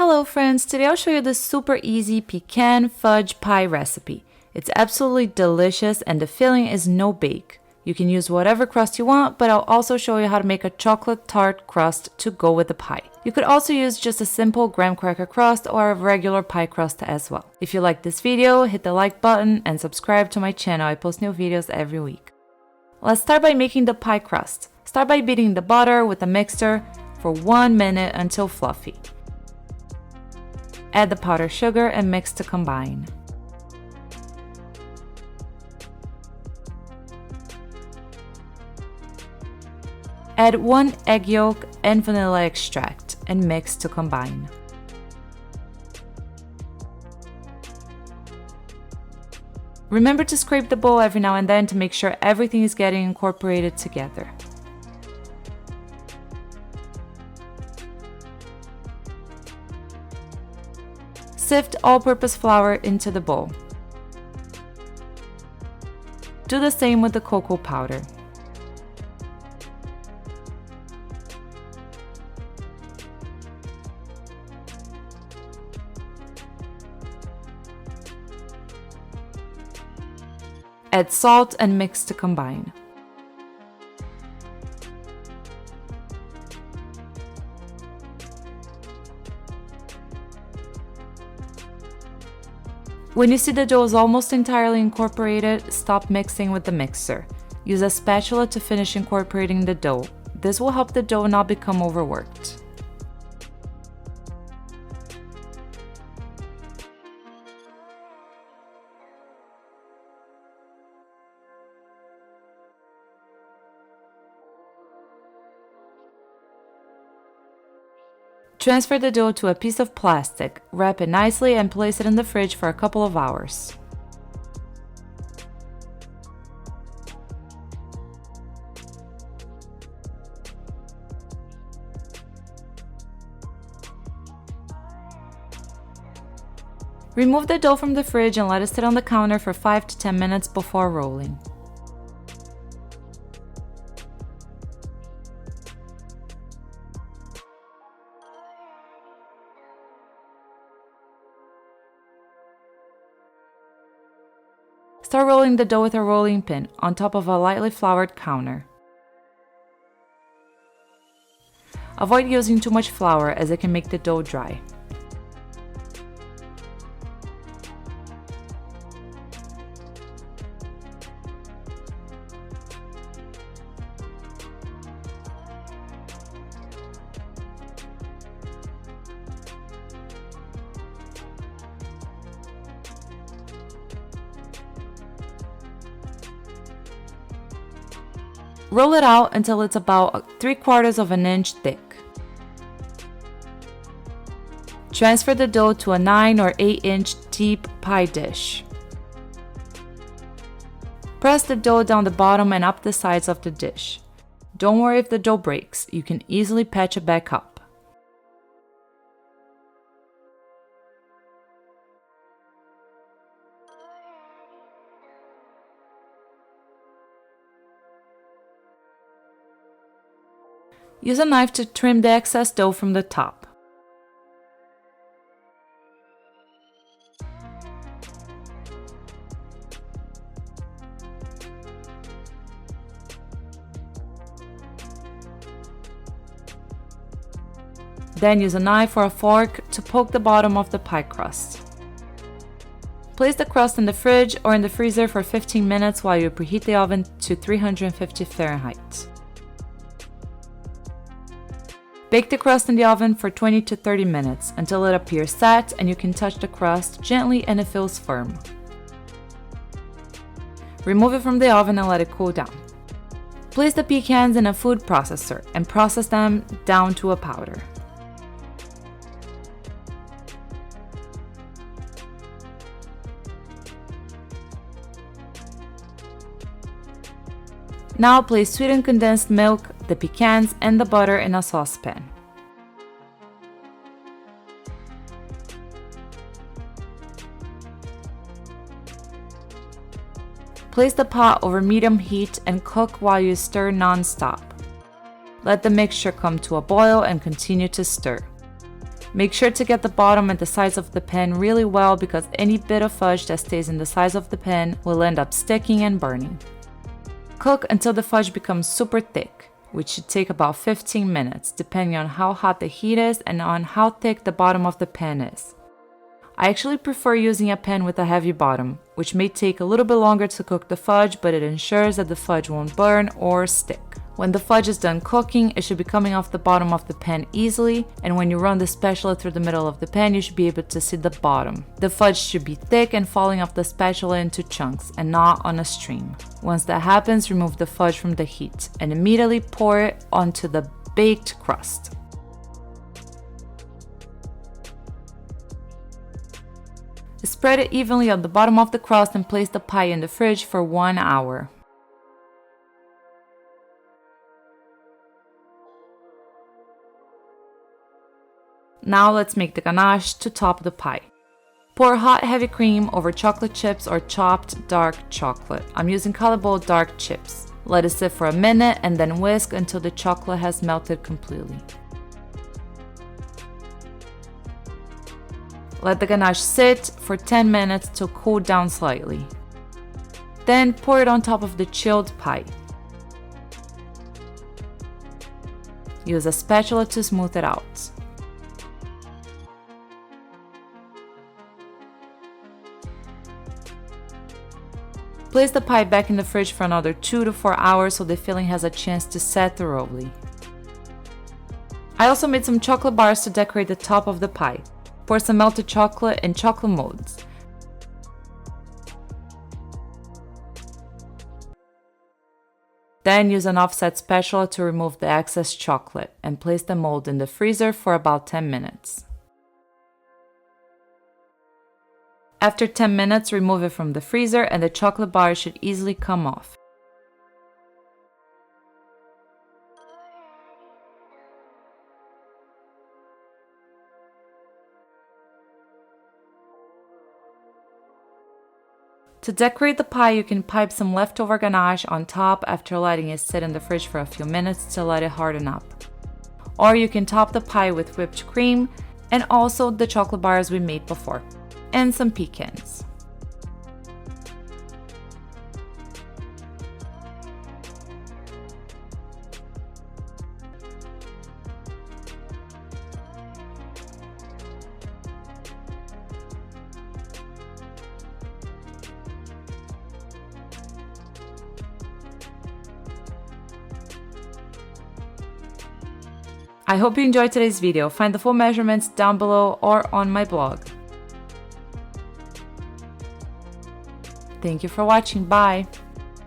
Hello friends, today I'll show you this super easy pecan fudge pie recipe. It's absolutely delicious and the filling is no bake. You can use whatever crust you want, but I'll also show you how to make a chocolate tart crust to go with the pie. You could also use just a simple graham cracker crust or a regular pie crust as well. If you like this video, hit the like button and subscribe to my channel. I post new videos every week. Let's start by making the pie crust. Start by beating the butter with a mixer for 1 minute until fluffy. Add the powdered sugar and mix to combine. Add 1 egg yolk and vanilla extract and mix to combine. Remember to scrape the bowl every now and then to make sure everything is getting incorporated together. Sift all-purpose flour into the bowl. Do the same with the cocoa powder. Add salt and mix to combine. When you see the dough is almost entirely incorporated, stop mixing with the mixer. Use a spatula to finish incorporating the dough. This will help the dough not become overworked. Transfer the dough to a piece of plastic, wrap it nicely and place it in the fridge for a couple of hours. Remove the dough from the fridge and let it sit on the counter for 5 to 10 minutes before rolling. Start rolling the dough with a rolling pin on top of a lightly floured counter. Avoid using too much flour as it can make the dough dry. Roll it out until it's about 3/4 of an inch thick. Transfer the dough to a 9 or 8 inch deep pie dish. Press the dough down the bottom and up the sides of the dish. Don't worry if the dough breaks, you can easily patch it back up. Use a knife to trim the excess dough from the top. Then use a knife or a fork to poke the bottom of the pie crust. Place the crust in the fridge or in the freezer for 15 minutes while you preheat the oven to 350 Fahrenheit. Bake the crust in the oven for 20 to 30 minutes until it appears set and you can touch the crust gently and it feels firm. Remove it from the oven and let it cool down. Place the pecans in a food processor and process them down to a powder. Now place sweetened condensed milk, the pecans, and the butter in a saucepan. Place the pot over medium heat and cook while you stir non-stop. Let the mixture come to a boil and continue to stir. Make sure to get the bottom and the sides of the pan really well because any bit of fudge that stays in the sides of the pan will end up sticking and burning. Cook until the fudge becomes super thick, which should take about 15 minutes, depending on how hot the heat is and on how thick the bottom of the pan is. I actually prefer using a pan with a heavy bottom, which may take a little bit longer to cook the fudge, but it ensures that the fudge won't burn or stick. When the fudge is done cooking, it should be coming off the bottom of the pan easily, and when you run the spatula through the middle of the pan, you should be able to see the bottom. The fudge should be thick and falling off the spatula into chunks, and not on a stream. Once that happens, remove the fudge from the heat, and immediately pour it onto the baked crust. Spread it evenly on the bottom of the crust and place the pie in the fridge for 1 hour. Now let's make the ganache to top the pie. Pour hot heavy cream over chocolate chips or chopped dark chocolate. I'm using Color Bowl dark chips. Let it sit for a minute and then whisk until the chocolate has melted completely. Let the ganache sit for 10 minutes to cool down slightly. Then pour it on top of the chilled pie. Use a spatula to smooth it out. Place the pie back in the fridge for another 2 to 4 hours so the filling has a chance to set thoroughly. I also made some chocolate bars to decorate the top of the pie. Pour some melted chocolate in chocolate molds. Then use an offset spatula to remove the excess chocolate and place the mold in the freezer for about 10 minutes. After 10 minutes, remove it from the freezer and the chocolate bar should easily come off. To decorate the pie, you can pipe some leftover ganache on top after letting it sit in the fridge for a few minutes to let it harden up. Or you can top the pie with whipped cream and also the chocolate bars we made before, and some pecans. I hope you enjoyed today's video. Find the full measurements down below or on my blog. Thank you for watching. Bye!